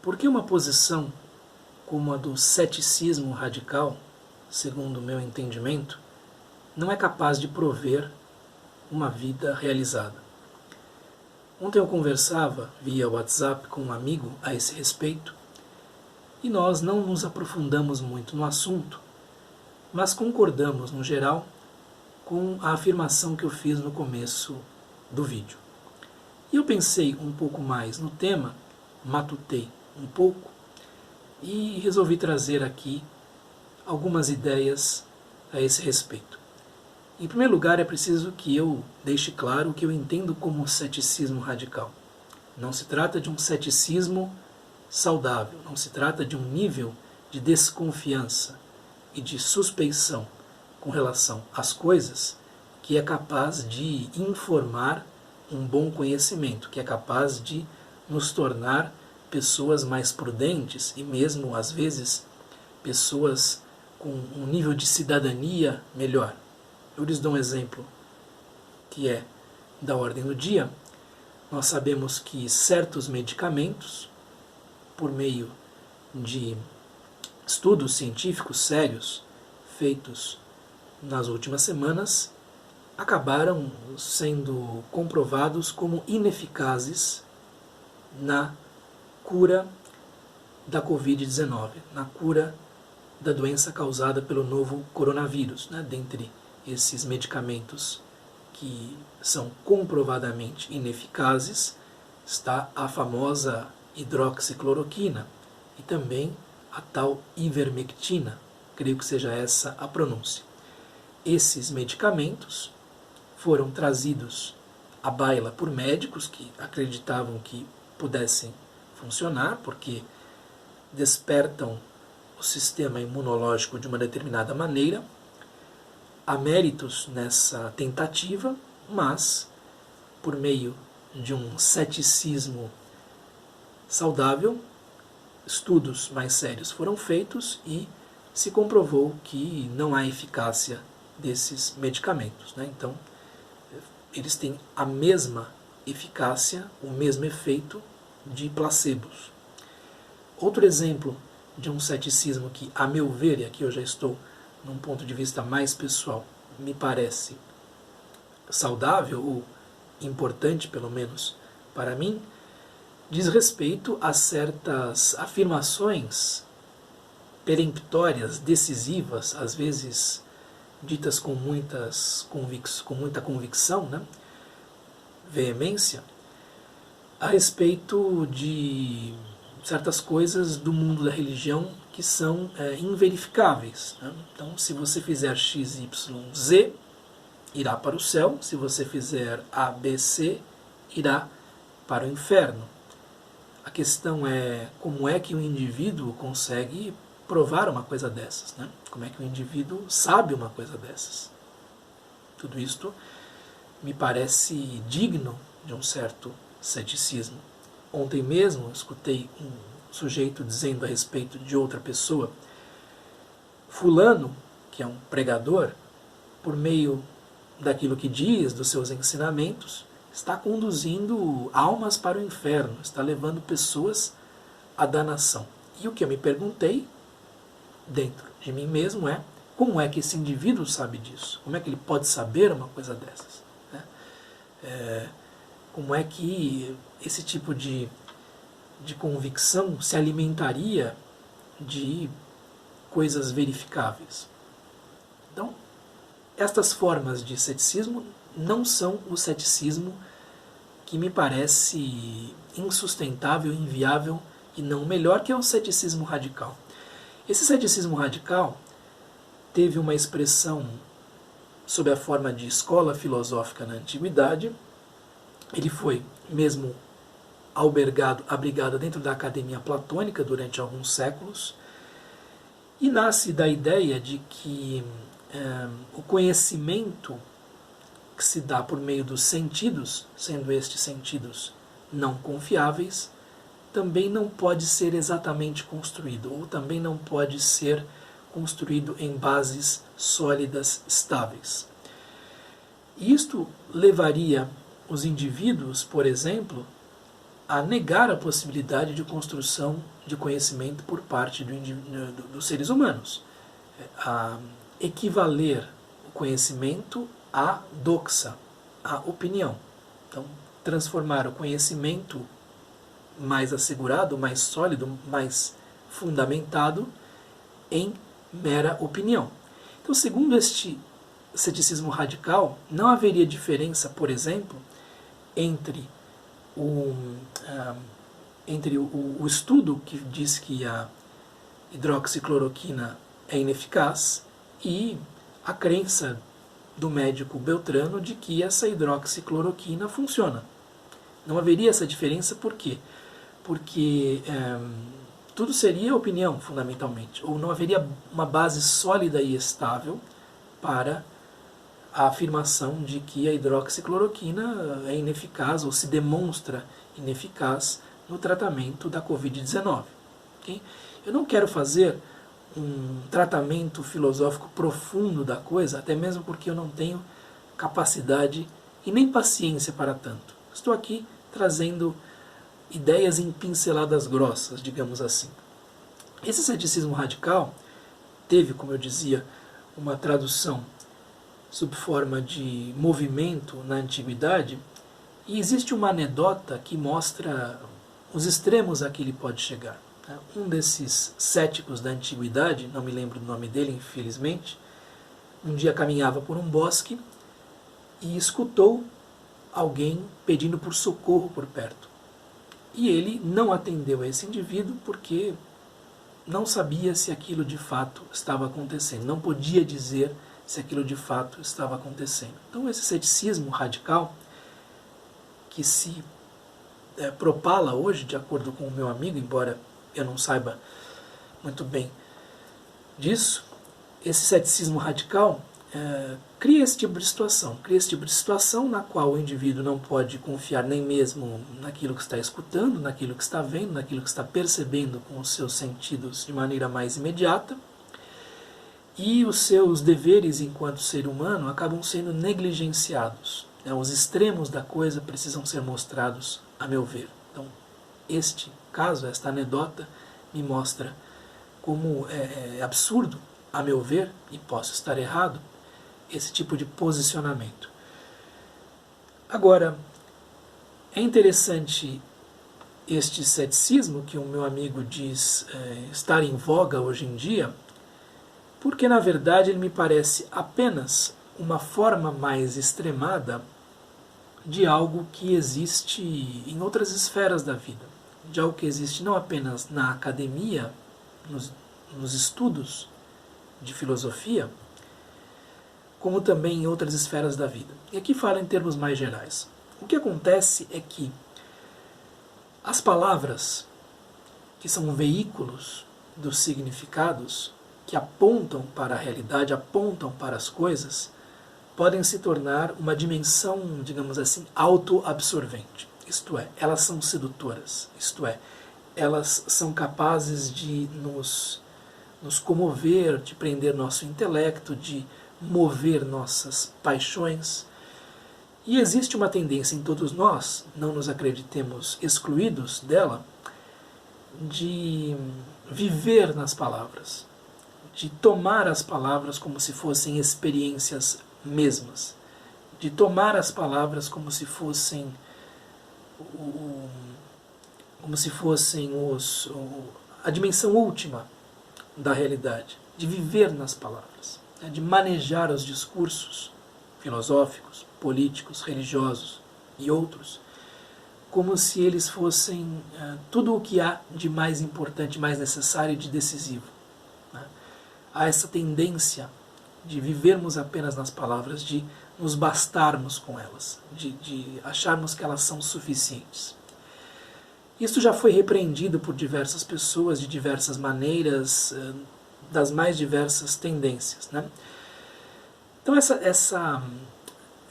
Por que uma posição como a do ceticismo radical, segundo o meu entendimento, não é capaz de prover uma vida realizada? Ontem eu conversava via WhatsApp com um amigo a esse respeito e nós não nos aprofundamos muito no assunto, mas concordamos, no geral, com a afirmação que eu fiz no começo do vídeo. E eu pensei um pouco mais no tema, matutei um pouco e resolvi trazer aqui algumas ideias a esse respeito. Em primeiro lugar, é preciso que eu deixe claro o que eu entendo como ceticismo radical. Não se trata de um ceticismo saudável, não se trata de um nível de desconfiança e de suspeição com relação às coisas que é capaz de informar um bom conhecimento, que é capaz de nos tornar pessoas mais prudentes e mesmo, às vezes, pessoas com um nível de cidadania melhor. Eu lhes dou um exemplo que é da ordem do dia. Nós sabemos que certos medicamentos, por meio de estudos científicos sérios feitos nas últimas semanas, acabaram sendo comprovados como ineficazes na cura da Covid-19, na cura da doença causada pelo novo coronavírus. Dentre esses medicamentos que são comprovadamente ineficazes está a famosa hidroxicloroquina e também a tal ivermectina, creio que seja essa a pronúncia. Esses medicamentos foram trazidos à baila por médicos que acreditavam que pudessem funcionar, porque despertam o sistema imunológico de uma determinada maneira. Há méritos nessa tentativa, mas por meio de um ceticismo saudável, estudos mais sérios foram feitos e se comprovou que não há eficácia desses medicamentos. Então, eles têm a mesma eficácia, o mesmo efeito de placebos. Outro exemplo de um ceticismo que, a meu ver, e aqui eu já estou num ponto de vista mais pessoal, me parece saudável ou importante, pelo menos para mim, diz respeito a certas afirmações peremptórias, decisivas, às vezes ditas com muita convicção, veemência, a respeito de certas coisas do mundo da religião que são inverificáveis. Então, se você fizer x, y, z, irá para o céu. Se você fizer a, b, c, irá para o inferno. A questão é como é que o indivíduo consegue provar uma coisa dessas, Como é que o indivíduo sabe uma coisa dessas? Tudo isto me parece digno de um certo ceticismo. Ontem mesmo escutei um sujeito dizendo a respeito de outra pessoa: fulano, que é um pregador, por meio daquilo que diz, dos seus ensinamentos, está conduzindo almas para o inferno, está levando pessoas à danação. E o que eu me perguntei dentro de mim mesmo é: como é que esse indivíduo sabe disso? Como é que ele pode saber uma coisa dessas? Como é que esse tipo de convicção se alimentaria de coisas verificáveis? Então, estas formas de ceticismo não são o ceticismo que me parece insustentável, inviável e não melhor, que é o ceticismo radical. Esse ceticismo radical teve uma expressão sob a forma de escola filosófica na antiguidade. Ele foi mesmo abrigado dentro da academia platônica durante alguns séculos, e nasce da ideia de que o conhecimento que se dá por meio dos sentidos, sendo estes sentidos não confiáveis, também não pode ser exatamente construído, ou também não pode ser construído em bases sólidas, estáveis. Isto levaria os indivíduos, por exemplo, a negar a possibilidade de construção de conhecimento por parte dos seres humanos, a equivaler o conhecimento à doxa, à opinião. Então, transformar o conhecimento mais assegurado, mais sólido, mais fundamentado em mera opinião. Então, segundo este ceticismo radical, não haveria diferença, por exemplo, entre o estudo que diz que a hidroxicloroquina é ineficaz e a crença do médico Beltrano de que essa hidroxicloroquina funciona. Não haveria essa diferença, por quê? Porque tudo seria opinião, fundamentalmente, ou não haveria uma base sólida e estável para a afirmação de que a hidroxicloroquina é ineficaz ou se demonstra ineficaz no tratamento da Covid-19. Okay? Eu não quero fazer um tratamento filosófico profundo da coisa, até mesmo porque eu não tenho capacidade e nem paciência para tanto. Estou aqui trazendo ideias em pinceladas grossas, digamos assim. Esse ceticismo radical teve, como eu dizia, uma tradução sob forma de movimento na antiguidade, e existe uma anedota que mostra os extremos a que ele pode chegar. Um desses céticos da antiguidade, não me lembro do nome dele, infelizmente, um dia caminhava por um bosque e escutou alguém pedindo por socorro por perto. E ele não atendeu a esse indivíduo porque não sabia se aquilo de fato estava acontecendo, não podia dizer se aquilo de fato estava acontecendo. Então esse ceticismo radical que se propala hoje, de acordo com o meu amigo, embora eu não saiba muito bem disso, esse ceticismo radical cria esse tipo de situação na qual o indivíduo não pode confiar nem mesmo naquilo que está escutando, naquilo que está vendo, naquilo que está percebendo com os seus sentidos de maneira mais imediata, e os seus deveres enquanto ser humano acabam sendo negligenciados. Os extremos da coisa precisam ser mostrados, a meu ver. Então, este caso, esta anedota, me mostra como é absurdo, a meu ver, e posso estar errado, esse tipo de posicionamento. Agora, é interessante este ceticismo que o meu amigo diz estar em voga hoje em dia, porque na verdade ele me parece apenas uma forma mais extremada de algo que existe em outras esferas da vida, de algo que existe não apenas na academia, nos estudos de filosofia, como também em outras esferas da vida. E aqui falo em termos mais gerais. O que acontece é que as palavras, que são veículos dos significados, que apontam para a realidade, apontam para as coisas, podem se tornar uma dimensão, digamos assim, autoabsorvente. Isto é, elas são sedutoras. Isto é, elas são capazes de nos comover, de prender nosso intelecto, de mover nossas paixões. E existe uma tendência em todos nós, não nos acreditemos excluídos dela, de viver nas palavras, de tomar as palavras como se fossem experiências mesmas, de tomar as palavras como se fossem a dimensão última da realidade, de viver nas palavras, de manejar os discursos filosóficos, políticos, religiosos e outros, como se eles fossem tudo o que há de mais importante, mais necessário e de decisivo. Há essa tendência de vivermos apenas nas palavras, de nos bastarmos com elas, de acharmos que elas são suficientes. Isso já foi repreendido por diversas pessoas, de diversas maneiras, das mais diversas tendências. Então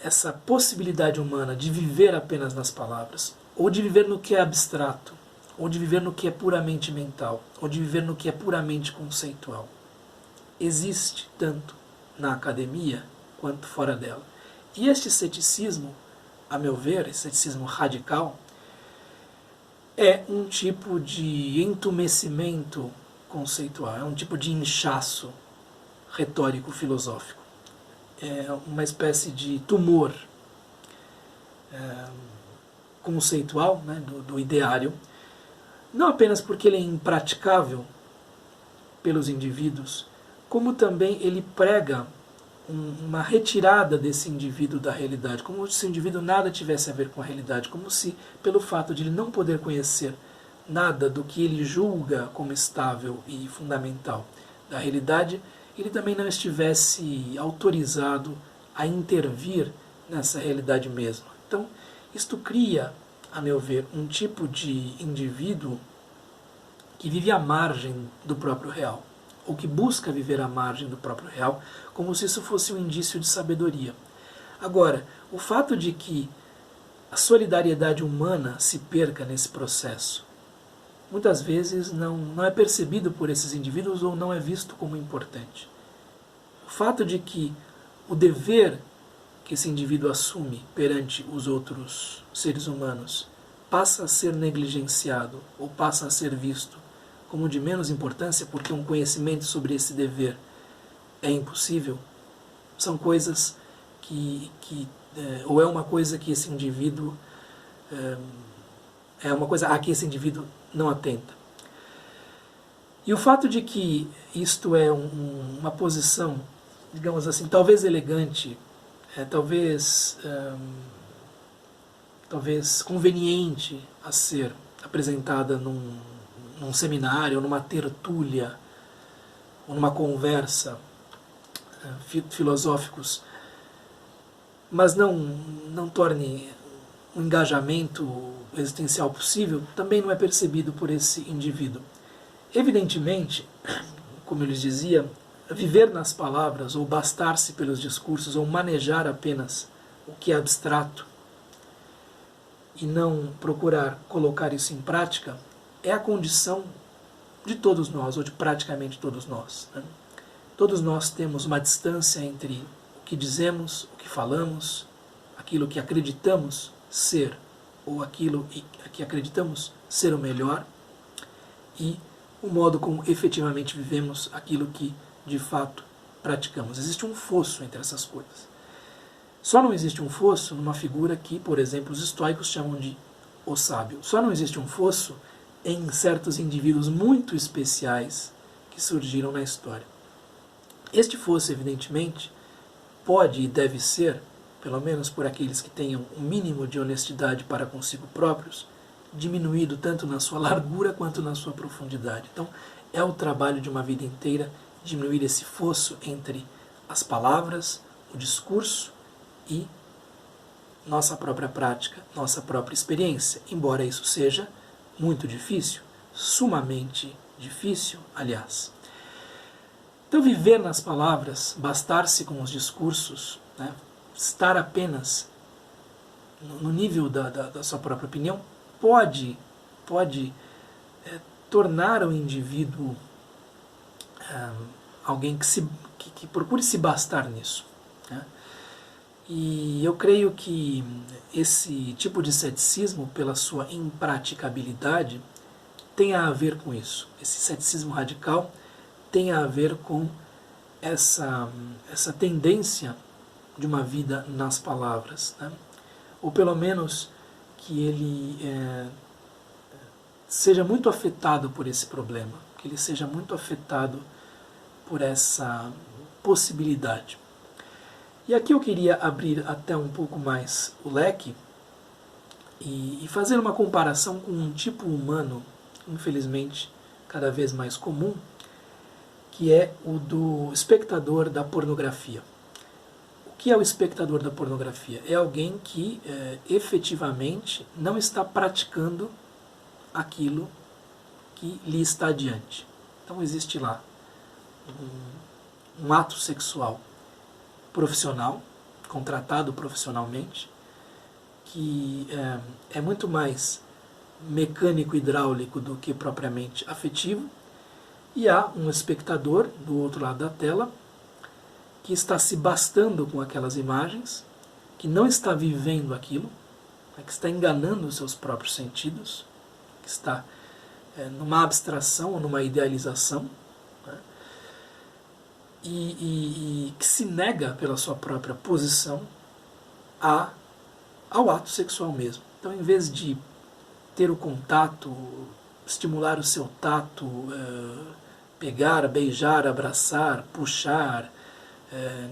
essa possibilidade humana de viver apenas nas palavras, ou de viver no que é abstrato, ou de viver no que é puramente mental, ou de viver no que é puramente conceitual, existe tanto na academia quanto fora dela. E este ceticismo, a meu ver, esse ceticismo radical, é um tipo de entumecimento conceitual, é um tipo de inchaço retórico-filosófico. É uma espécie de tumor conceitual, né, do ideário, não apenas porque ele é impraticável pelos indivíduos, como também ele prega uma retirada desse indivíduo da realidade, como se o indivíduo nada tivesse a ver com a realidade, como se, pelo fato de ele não poder conhecer nada do que ele julga como estável e fundamental da realidade, ele também não estivesse autorizado a intervir nessa realidade mesma. Então, isto cria, a meu ver, um tipo de indivíduo que vive à margem do próprio real, ou que busca viver à margem do próprio real, como se isso fosse um indício de sabedoria. Agora, o fato de que a solidariedade humana se perca nesse processo, muitas vezes não é percebido por esses indivíduos ou não é visto como importante. O fato de que o dever que esse indivíduo assume perante os outros seres humanos passa a ser negligenciado ou passa a ser visto como de menos importância porque um conhecimento sobre esse dever é impossível, são coisas ou é uma coisa que esse indivíduo é uma coisa a que esse indivíduo não atenta. E o fato de que isto é uma posição, digamos assim, talvez elegante, talvez conveniente a ser apresentada num seminário, ou numa tertúlia, ou numa conversa filosóficos, mas não torne um engajamento existencial possível, também não é percebido por esse indivíduo. Evidentemente, como eu lhes dizia, viver nas palavras, ou bastar-se pelos discursos, ou manejar apenas o que é abstrato, e não procurar colocar isso em prática, é a condição de todos nós, ou de praticamente todos nós, né? Todos nós temos uma distância entre o que dizemos, o que falamos, aquilo que acreditamos ser, ou aquilo que acreditamos ser o melhor, e o modo como efetivamente vivemos aquilo que de fato praticamos. Existe um fosso entre essas coisas. Só não existe um fosso numa figura que, por exemplo, os estoicos chamam de o sábio. Só não existe um fosso em certos indivíduos muito especiais que surgiram na história. Este fosso, evidentemente, pode e deve ser, pelo menos por aqueles que tenham um mínimo de honestidade para consigo próprios, diminuído tanto na sua largura quanto na sua profundidade. Então, é o trabalho de uma vida inteira diminuir esse fosso entre as palavras, o discurso e nossa própria prática, nossa própria experiência, embora isso seja muito difícil, sumamente difícil, aliás. Então, viver nas palavras, bastar-se com os discursos, né, estar apenas no nível da sua própria opinião, pode tornar o indivíduo alguém que procure se bastar nisso, né? E eu creio que esse tipo de ceticismo, pela sua impraticabilidade, tem a ver com isso. Esse ceticismo radical tem a ver com essa tendência de uma vida nas palavras, né? Ou pelo menos que ele seja muito afetado por esse problema, que ele seja muito afetado por essa possibilidade. E aqui eu queria abrir até um pouco mais o leque e fazer uma comparação com um tipo humano, infelizmente, cada vez mais comum, que é o do espectador da pornografia. O que é o espectador da pornografia? É alguém que efetivamente não está praticando aquilo que lhe está diante. Então existe lá um ato sexual profissional, contratado profissionalmente, que é muito mais mecânico-hidráulico do que propriamente afetivo, e há um espectador do outro lado da tela que está se bastando com aquelas imagens, que não está vivendo aquilo, que está enganando os seus próprios sentidos, que está numa abstração ou numa idealização, né? E que se nega pela sua própria posição ao ato sexual mesmo. Então, em vez de ter o contato, estimular o seu tato, pegar, beijar, abraçar, puxar,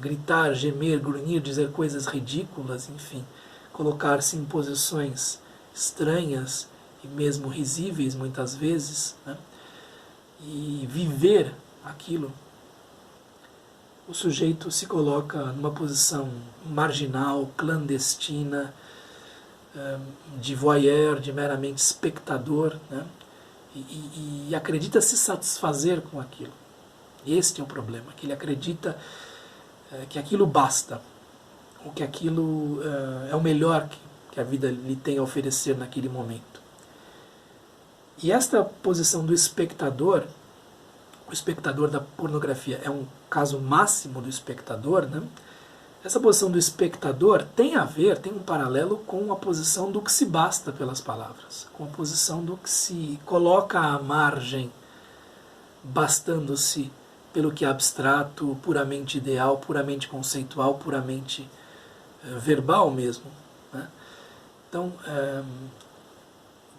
gritar, gemer, grunhir, dizer coisas ridículas, enfim, colocar-se em posições estranhas e mesmo risíveis muitas vezes, né? E viver aquilo, o sujeito se coloca numa posição marginal, clandestina, de voyeur, de meramente espectador, né? E acredita se satisfazer com aquilo. Este é o problema, que ele acredita que aquilo basta, ou que aquilo é o melhor que a vida lhe tem a oferecer naquele momento. E esta posição do espectador, o espectador da pornografia é um caso máximo do espectador, né? Essa posição do espectador tem um paralelo com a posição do que se basta pelas palavras, com a posição do que se coloca à margem, bastando-se pelo que é abstrato, puramente ideal, puramente conceitual, puramente verbal mesmo, né? Então,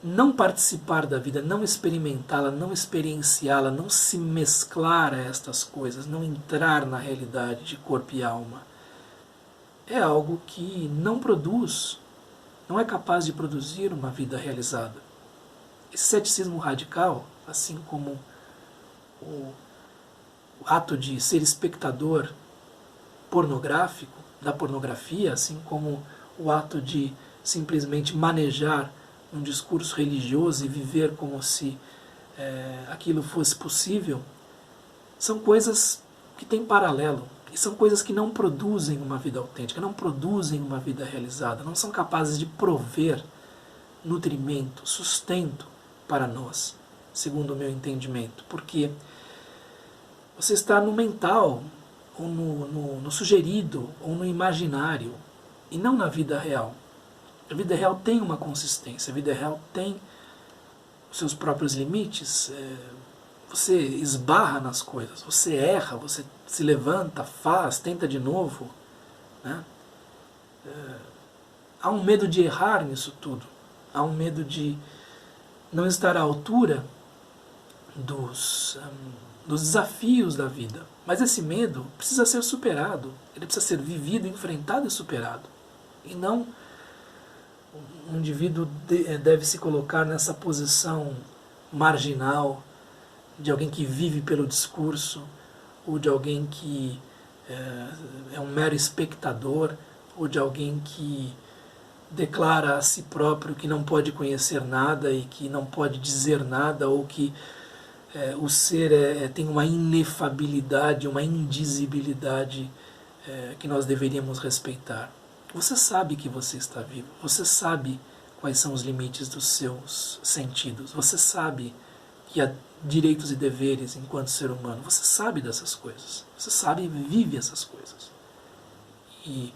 não participar da vida, não experimentá-la, não experienciá-la, não se mesclar a estas coisas, não entrar na realidade de corpo e alma, é algo que não produz, não é capaz de produzir uma vida realizada. Esse ceticismo radical, assim como o ato de ser espectador pornográfico, da pornografia, assim como o ato de simplesmente manejar um discurso religioso e viver como se aquilo fosse possível, são coisas que têm paralelo. E são coisas que não produzem uma vida autêntica, não produzem uma vida realizada, não são capazes de prover nutrimento, sustento para nós, segundo o meu entendimento. Porque você está no mental, ou no sugerido, ou no imaginário, e não na vida real. A vida real tem uma consistência, a vida real tem os seus próprios limites. Você esbarra nas coisas, você erra, você se levanta, faz, tenta de novo, né? Há um medo de errar nisso tudo, há um medo de não estar à altura dos desafios da vida. Mas esse medo precisa ser superado, ele precisa ser vivido, enfrentado e superado. E não um indivíduo deve se colocar nessa posição marginal, de alguém que vive pelo discurso, ou de alguém que é um mero espectador, ou de alguém que declara a si próprio que não pode conhecer nada e que não pode dizer nada, ou que o ser tem uma inefabilidade, uma indizibilidade que nós deveríamos respeitar. Você sabe que você está vivo, você sabe quais são os limites dos seus sentidos, você sabe que há direitos e deveres enquanto ser humano, você sabe dessas coisas, você sabe e vive essas coisas. E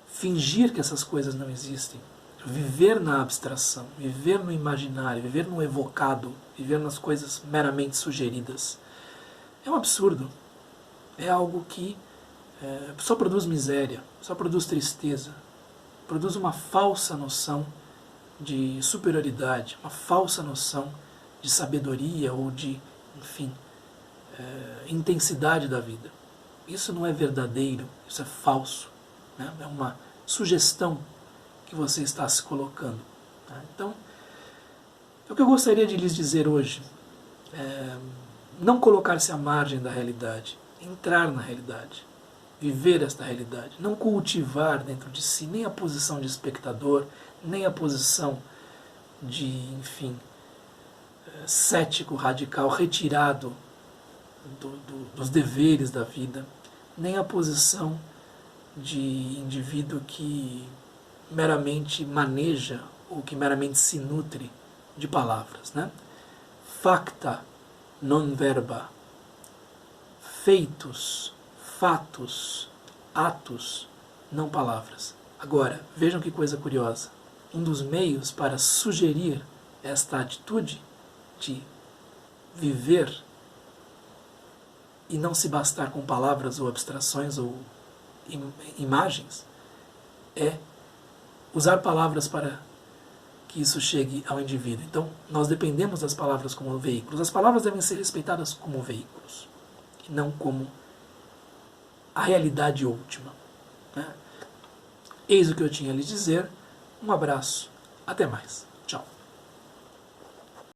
fingir que essas coisas não existem, viver na abstração, viver no imaginário, viver no evocado, viver nas coisas meramente sugeridas, é um absurdo. É algo que só produz miséria, só produz tristeza, produz uma falsa noção de superioridade, uma falsa noção de sabedoria ou de, enfim, intensidade da vida. Isso não é verdadeiro, isso é falso, né? É uma sugestão que você está se colocando. Tá? Então, o que eu gostaria de lhes dizer hoje é não colocar-se à margem da realidade, entrar na realidade, viver esta realidade, não cultivar dentro de si nem a posição de espectador, nem a posição de, enfim, cético radical, retirado dos deveres da vida, nem a posição de indivíduo que meramente maneja ou que meramente se nutre de palavras, né? Facta non verba, feitos, fatos, atos, não palavras. Agora, vejam que coisa curiosa. Um dos meios para sugerir esta atitude de viver e não se bastar com palavras ou abstrações ou imagens, é usar palavras para que isso chegue ao indivíduo. Então, nós dependemos das palavras como veículos. As palavras devem ser respeitadas como veículos, e não como a realidade última, né? Eis o que eu tinha a lhe dizer. Um abraço. Até mais.